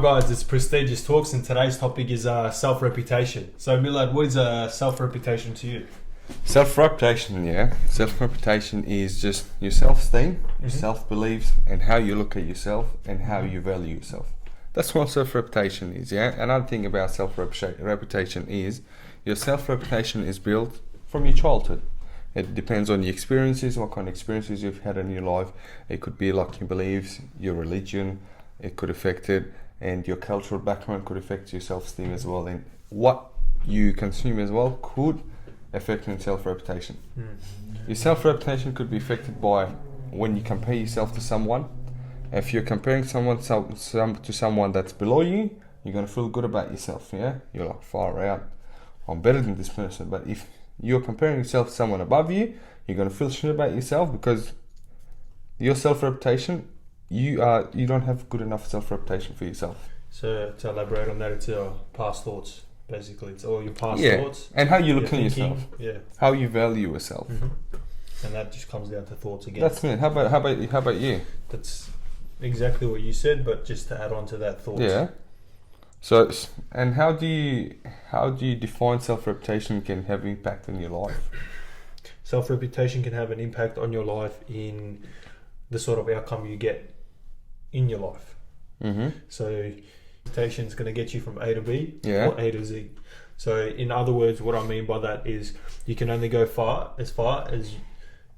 Guys, it's Prestigious Talks, and today's topic is self-reputation. So, Millard, what is self-reputation to you? Self-reputation, yeah. Self-reputation is just your self-esteem, your self-beliefs, and how you look at yourself and how you value yourself. That's what self-reputation is, yeah. Another thing about self-reputation is your self-reputation is built from your childhood. It depends on your experiences, what kind of experiences you've had in your life. It could be like your beliefs, your religion, it could affect it, and your cultural background could affect your self-esteem as well. And what you consume as well could affect your self-reputation. Your self-reputation could be affected by when you compare yourself to someone. If you're comparing someone to someone that's below you, you're going to feel good about yourself, yeah? You're like, far out, I'm better than this person. But if you're comparing yourself to someone above you, you're going to feel shit about yourself because your self-reputation, you don't have good enough self-reputation for yourself. So, to elaborate on that, it's your past thoughts, basically. It's all your past thoughts. And how you look at yourself. Yeah. How you value yourself. And that just comes down to thoughts again. That's me. How about you? That's exactly what you said, but just to add on to that, thoughts. Yeah. So, and how do you define self-reputation can have impact on your life? Self-reputation can have an impact on your life in the sort of outcome you get in your life. So, reputation is going to get you from A to B or A to Z. So, in other words, what I mean by that is you can only go as far as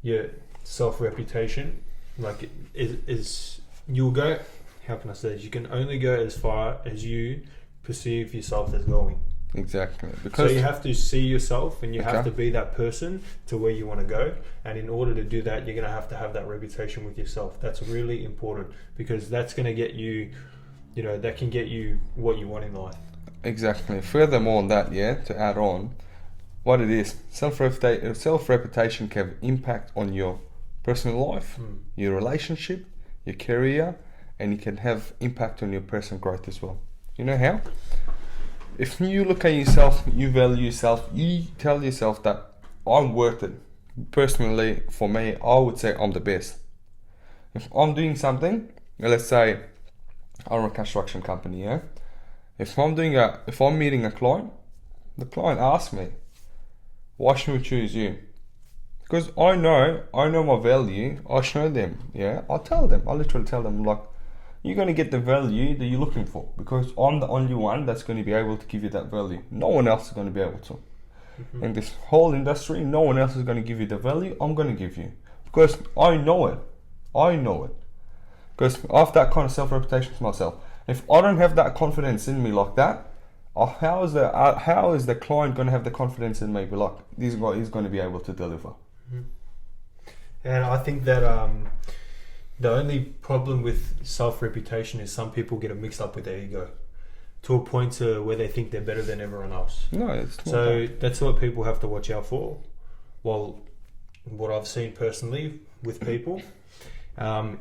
your self-reputation, like is you'll go. How can I say this? You can only go as far as you perceive yourself as going. Exactly. So you have to see yourself, and you have to be that person to where you want to go. And in order to do that, you're going to have that reputation with yourself. That's really important because that's going to get you, that can get you what you want in life. Exactly. Furthermore on that, to add on, what it is, self-reputation can have impact on your personal life, your relationship, your career, and it can have impact on your personal growth as well. You know how? If you look at yourself, you value yourself, you tell yourself that I'm worth it. Personally, for me, I would say I'm the best. If I'm doing something, let's say I'm a construction company, If I'm meeting a client, the client asks me, why should we choose you? Because I know my value, I show them, I literally tell them, like, you're going to get the value that you're looking for because I'm the only one that's going to be able to give you that value. No one else is going to be able to. In this whole industry, no one else is going to give you the value I'm going to give you because I know it. Because I have that kind of self-reputation to myself. If I don't have that confidence in me like that, how is the client going to have the confidence in me? Be like, this guy is going to be able to deliver. And I think that the only problem with self-reputation is some people get it mixed up with their ego to a point to where they think they're better than everyone else. No, it's not. So that's what people have to watch out for. Well, what I've seen personally with people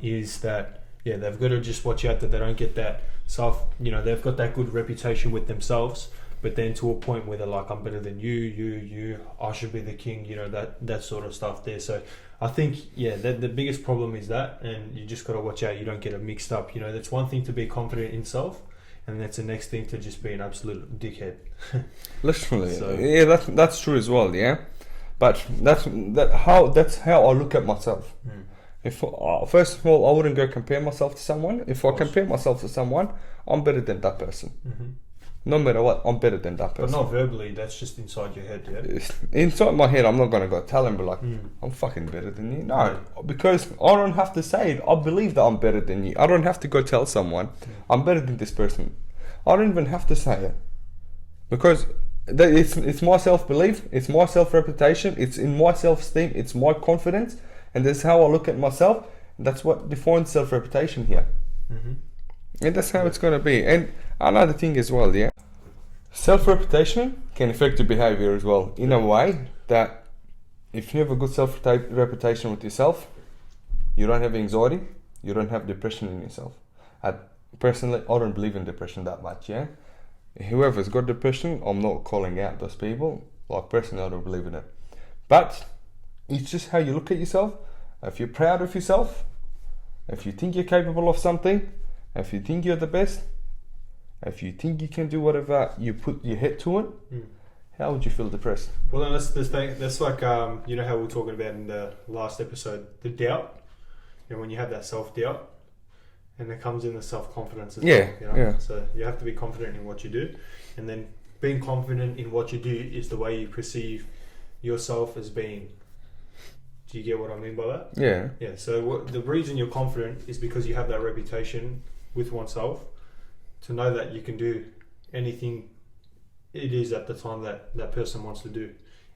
is that they've got to just watch out that they don't get that they've got that good reputation with themselves, but then to a point where they're like, I'm better than you, I should be the king, that sort of stuff there. So I think, the biggest problem is that, and you just got to watch out you don't get it mixed up. That's one thing to be confident in self, and that's the next thing to just be an absolute dickhead. Literally. So, that's true as well, But that's how I look at myself. If first of all, I wouldn't go compare myself to someone. If I compare myself to someone, I'm better than that person. No matter what, I'm better than that person. But not verbally, that's just inside your head, Inside my head, I'm not going to go tell him, but like, I'm fucking better than you. No, because I don't have to say it. I believe that I'm better than you. I don't have to go tell someone, I'm better than this person. I don't even have to say it. Because it's my self-belief, it's my self-reputation, it's in my self-esteem, it's my confidence, and that's how I look at myself. That's what defines self-reputation here. And that's how it's going to be. And another thing as well, self-reputation can affect your behavior as well, in a way that if you have a good self-reputation with yourself, you don't have anxiety, you don't have depression in yourself. Personally, I don't believe in depression that much, Whoever's got depression, I'm not calling out those people. Like, personally, I don't believe in it. But it's just how you look at yourself. If you're proud of yourself, if you think you're capable of something, if you think you're the best, If you think you can do whatever you put your head to it, how would you feel depressed? Well, then that's like you know how we were talking about in the last episode, the doubt. You know, when you have that self-doubt, and it comes in the self-confidence as well. You know? Yeah. So you have to be confident in what you do, and then being confident in what you do is the way you perceive yourself as being. Do you get what I mean by that? Yeah. Yeah. So the reason you're confident is because you have that reputation with oneself to know that you can do anything it is at the time that that person wants to do,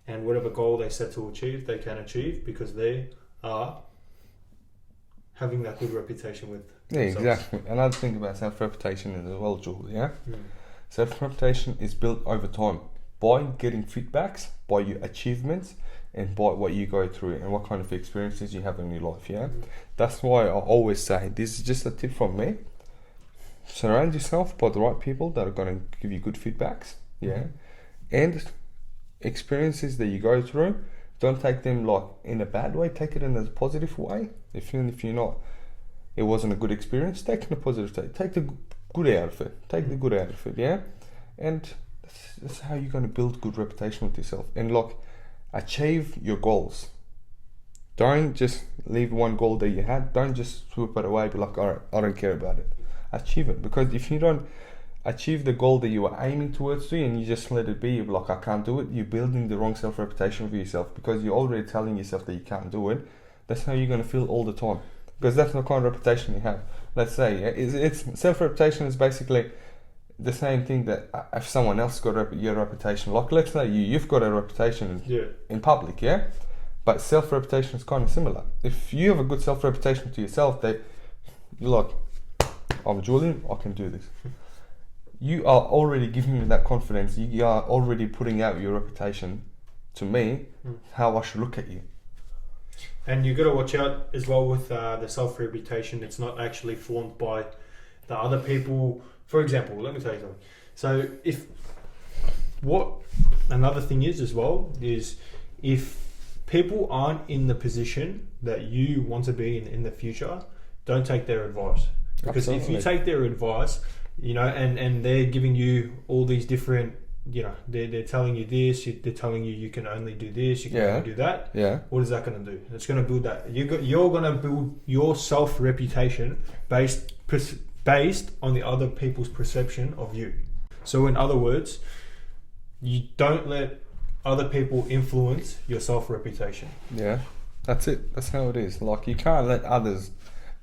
and whatever goal they set to achieve, they can achieve because they are having that good reputation with themselves. Exactly. Another thing about self-reputation as well, Jules, self-reputation is built over time by getting feedbacks, by your achievements, and by what you go through and what kind of experiences you have in your life. That's why I always say, this is just a tip from me, surround yourself by the right people that are going to give you good feedbacks, and experiences that you go through, don't take them like in a bad way, take it in a positive way. If you're not, it wasn't a good experience, take it in a positive way, take the good out of it, and that's how you're going to build good reputation with yourself and like achieve your goals. Don't just leave one goal that you had, don't just swoop it away, be like, alright, I don't care about it. Achieve it, because if you don't achieve the goal that you were aiming towards to and you just let it be, you're like, I can't do it, you're building the wrong self-reputation for yourself because you're already telling yourself that you can't do it. That's how you're going to feel all the time, because that's the kind of reputation you have. Let's say it's self-reputation is basically the same thing that if someone else got your reputation, like let's say you've got a reputation in public, but self-reputation is kind of similar. If you have a good self-reputation to yourself, that you're like, I'm Julian, I can do this. You are already giving me that confidence. You are already putting out your reputation to me, how I should look at you. And you've got to watch out as well with the self-reputation. It's not actually formed by the other people. For example, let me tell you something. So another thing is as well, is if people aren't in the position that you want to be in the future, don't take their advice. Because if you take their advice, and they're giving you all these different, they're telling you this, they're telling you can only do this, you can only do that. What is that going to do? It's going to build that. You're going to build your self-reputation based on the other people's perception of you. So in other words, you don't let other people influence your self-reputation. Yeah, that's it. That's how it is. Like, you can't let others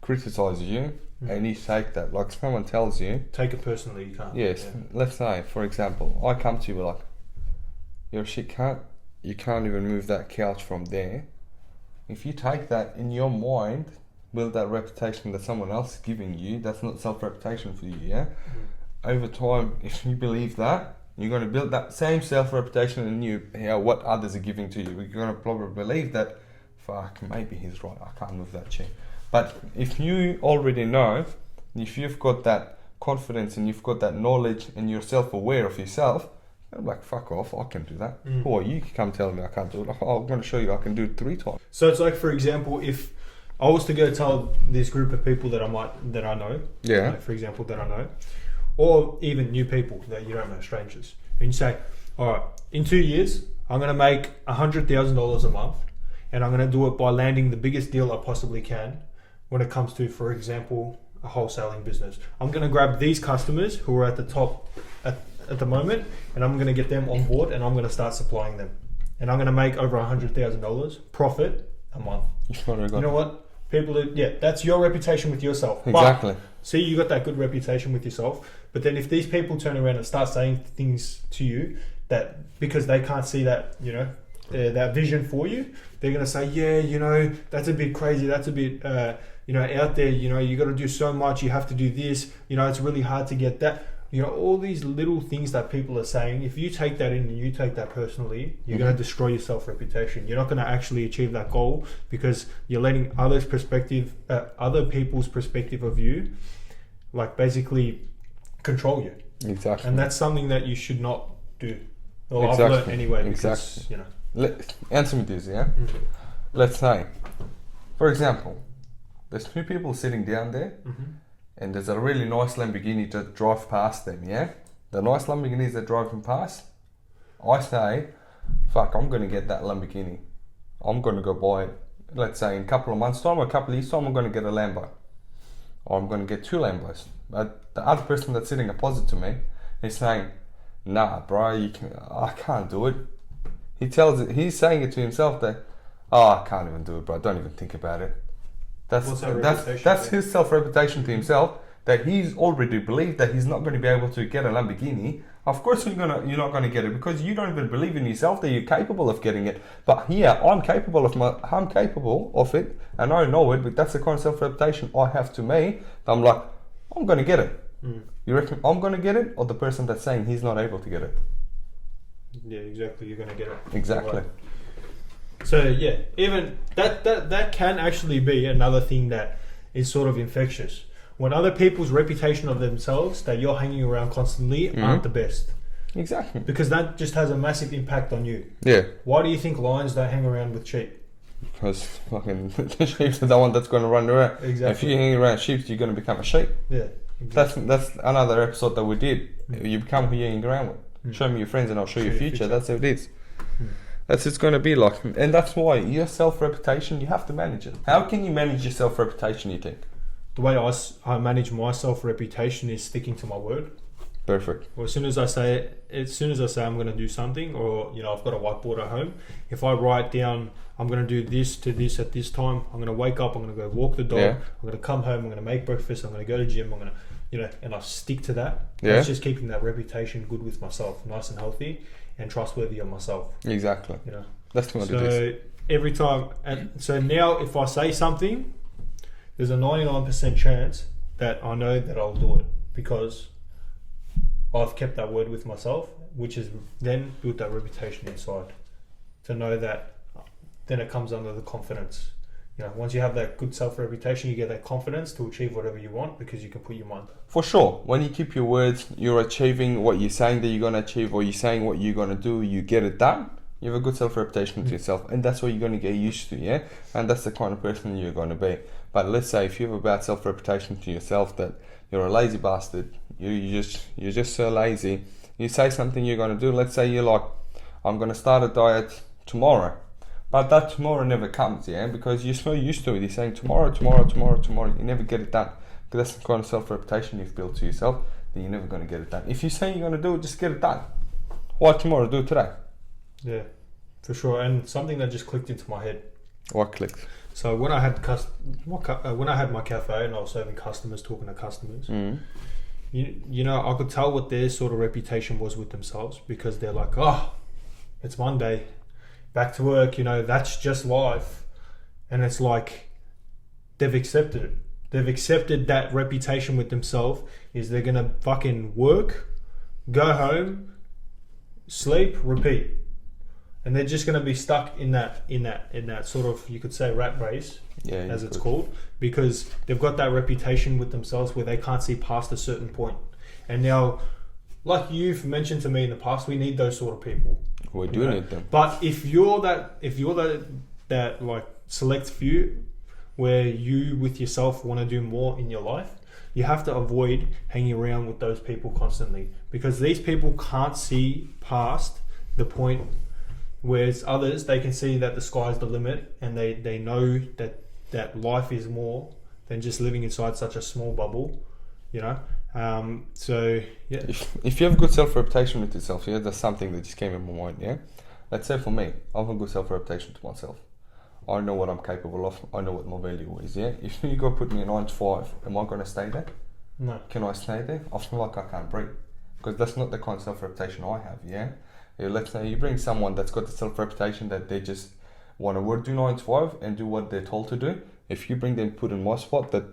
criticize you and you take that. Like, someone tells you, take it personally. You can't. Yes. Let's say, for example, I come to you like, you're a shit cunt. You can't even move that couch from there. If you take that in your mind, build that reputation that someone else is giving you, that's not self-reputation for you, Over time, if you believe that, you're going to build that same self-reputation in you, what others are giving to you. You're going to probably believe that, fuck, maybe he's right, I can't move that chair. But if you already know, if you've got that confidence and you've got that knowledge and you're self-aware of yourself, I'm like, fuck off, I can do that. Who are you to come tell me I can't do it? I'm going to show you I can do it 3 times. So it's like, for example, if I was to go tell this group of people that I know, like, for example, that I know, or even new people that you don't know, strangers, and you say, all right, in 2 years, I'm going to make $100,000 a month, and I'm going to do it by landing the biggest deal I possibly can when it comes to, for example, a wholesaling business. I'm going to grab these customers who are at the top at the moment, and I'm going to get them on board, and I'm going to start supplying them. And I'm going to make over $100,000 profit a month. You know what? People, that's your reputation with yourself. Exactly. But, see, you got that good reputation with yourself. But then if these people turn around and start saying things to you that because they can't see that, that vision for you, they're going to say, that's a bit crazy. That's a bit, out there, you got to do so much. You have to do this. It's really hard to get that. All these little things that people are saying, if you take that in and you take that personally, you're going to destroy your self-reputation. You're not going to actually achieve that goal because you're letting other people's perspective of you, like, basically control you. Exactly. And that's something that you should not do. Well, I've learned anyway because, Answer me this, Let's say, for example, there's 2 people sitting down there and there's a really nice Lamborghini to drive past them, yeah? The nice Lamborghinis that drive them past, I say, fuck, I'm going to get that Lamborghini. I'm going to go buy it. Let's say in a couple of months' time or a couple of years' time, I'm going to get a Lambo. Or I'm going to get 2 Lambos. But the other person that's sitting opposite to me is saying, nah, bro, I can't do it. He's saying it to himself that, I can't even do it, bro. Don't even think about it. That's his self-reputation to himself, that he's already believed that he's not going to be able to get a Lamborghini. Of course you're not going to get it, because you don't even believe in yourself that you're capable of getting it. But here, I'm capable of it, and I know it, but that's the kind of self-reputation I have to me. I'm like, I'm going to get it. You reckon I'm going to get it, or the person that's saying he's not able to get it? Yeah, exactly. You're going to get it. Exactly. Right. So yeah, even that can actually be another thing that is sort of infectious. When other people's reputation of themselves that you're hanging around constantly aren't the best. Exactly. Because that just has a massive impact on you. Yeah. Why do you think lions don't hang around with sheep? Because fucking the sheep's the one that's going to run around. Exactly. If you hang around sheep, you're going to become a sheep. Yeah. Exactly. That's another episode that we did. You become who you hang around with. Show me your friends and I'll show you your future. That's how it is. That's it's going to be like. And that's why your self-reputation, you have to manage it. How can you manage your self-reputation, you think? The way I manage my self-reputation is sticking to my word. Perfect. Well, as soon as I say I'm going to do something, or I've got a whiteboard at home, if I write down I'm going to do this to this at this time, I'm going to wake up, I'm going to go walk the dog, I'm going to come home, I'm going to make breakfast, I'm going to go to the gym, I'm going to and I stick to that. It's just keeping that reputation good with myself, nice and healthy and trustworthy of myself. Exactly. That's what it is. So every time, so now if I say something, there's a 99% chance that I know that I'll do it, because I've kept that word with myself, which has then built that reputation inside. To know that, then it comes under the confidence. Once you have that good self-reputation, you get that confidence to achieve whatever you want, because you can put your mind there. For sure. When you keep your words, you're achieving what you're saying that you're going to achieve, or you're saying what you're going to do, you get it done. You have a good self-reputation to yourself, and that's what you're going to get used to, yeah? And that's the kind of person you're going to be. But let's say if you have a bad self-reputation to yourself, that you're a lazy bastard, you're just so lazy, you say something you're going to do, let's say you're like, I'm going to start a diet tomorrow, but that tomorrow never comes, yeah? Because you're so used to it, you're saying tomorrow, you never get it done. Because that's the kind of self-reputation you've built to yourself, that you're never going to get it done. If you say you're going to do it, just get it done. Why tomorrow? Do it today. Yeah, for sure. And something that just clicked into my head. What clicked? So when I had my cafe and I was serving customers, talking to customers, I could tell what their sort of reputation was with themselves, because they're like, oh, it's Monday, back to work, that's just life. And it's like, they've accepted it. They've accepted that reputation with themselves is they're going to fucking work, go home, sleep, repeat. And they're just going to be stuck in that sort of, you could say, rat race, as it's called, because they've got that reputation with themselves where they can't see past a certain point. And now, like you've mentioned to me in the past, we need those sort of people. We do need them. But if you're that like select few where you with yourself want to do more in your life, you have to avoid hanging around with those people constantly, because these people can't see past the point. Whereas others, they can see that the sky's the limit, and they know that life is more than just living inside such a small bubble, So yeah. If you have a good self-reputation with yourself, that's something that just came in my mind, yeah? Let's say for me, I have a good self-reputation to myself. I know what I'm capable of, I know what my value is, yeah? If you go put me a 9 to 5, am I going to stay there? No. Can I stay there? I feel like I can't breathe, because that's not the kind of self-reputation I have, yeah? Let's say you bring someone that's got the self-reputation that they just want to do 9 to 5 and do what they're told to do. If you bring them, put in my spot, that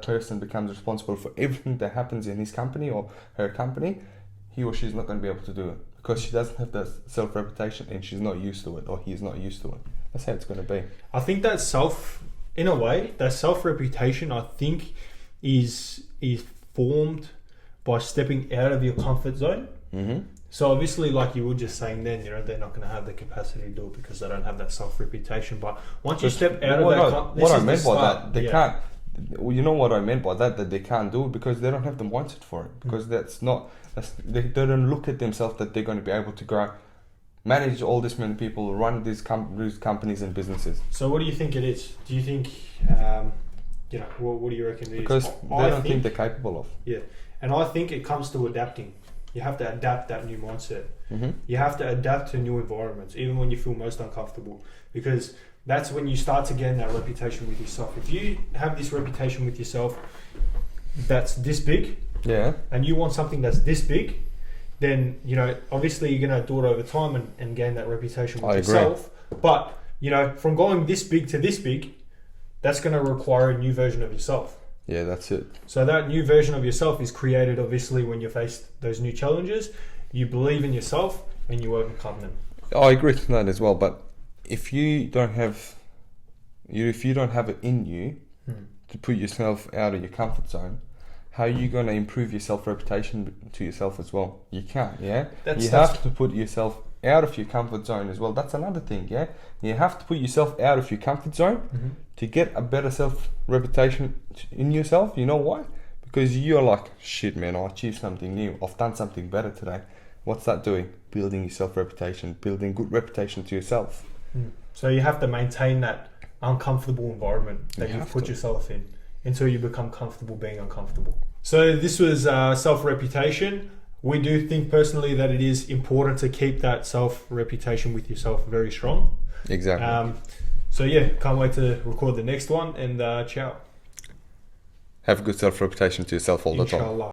person becomes responsible for everything that happens in his company or her company, he or she's not going to be able to do it, because she doesn't have that self-reputation and she's not used to it, or he's not used to it. That's how it's going to be. I think that self-reputation, I think, is formed by stepping out of your comfort zone. Mm-hmm. So obviously, like you were just saying then, they're not going to have the capacity to do it because they don't have that self-reputation. But once you step out of that... What I meant by that, they can't... you know what I meant by that? That they can't do it because they don't have the mindset for it. Because they don't look at themselves that they're going to be able to grow, manage all this many people, run these companies and businesses. So what do you think it is? Do you think, what do you reckon it is? Because they don't think they're capable of. Yeah, and I think it comes to adapting. You have to adapt that new mindset. Mm-hmm. You have to adapt to new environments, even when you feel most uncomfortable, because that's when you start to gain that reputation with yourself. If you have this reputation with yourself that's this big, yeah, and you want something that's this big, then obviously you're going to do it over time and gain that reputation with yourself. But from going this big to this big, that's going to require a new version of yourself. Yeah, that's it. So that new version of yourself is created obviously when you face those new challenges. You believe in yourself and you overcome them. I agree with that as well. But if you don't have it in you to put yourself out of your comfort zone, how are you going to improve your self-reputation to yourself as well? You can't, yeah? You have to put yourself out of your comfort zone as well. That's another thing, yeah? You have to put yourself out of your comfort zone to get a better self-reputation in yourself. You know why? Because you're like, shit, man, I achieved something new. I've done something better today. What's that doing? Building your self-reputation, building good reputation to yourself. So you have to maintain that uncomfortable environment that you've put yourself in until you become comfortable being uncomfortable. So this was self-reputation. We do think personally that it is important to keep that self-reputation with yourself very strong. Exactly. So yeah, can't wait to record the next one, and ciao. Have a good self-reputation to yourself all the time. Inshallah.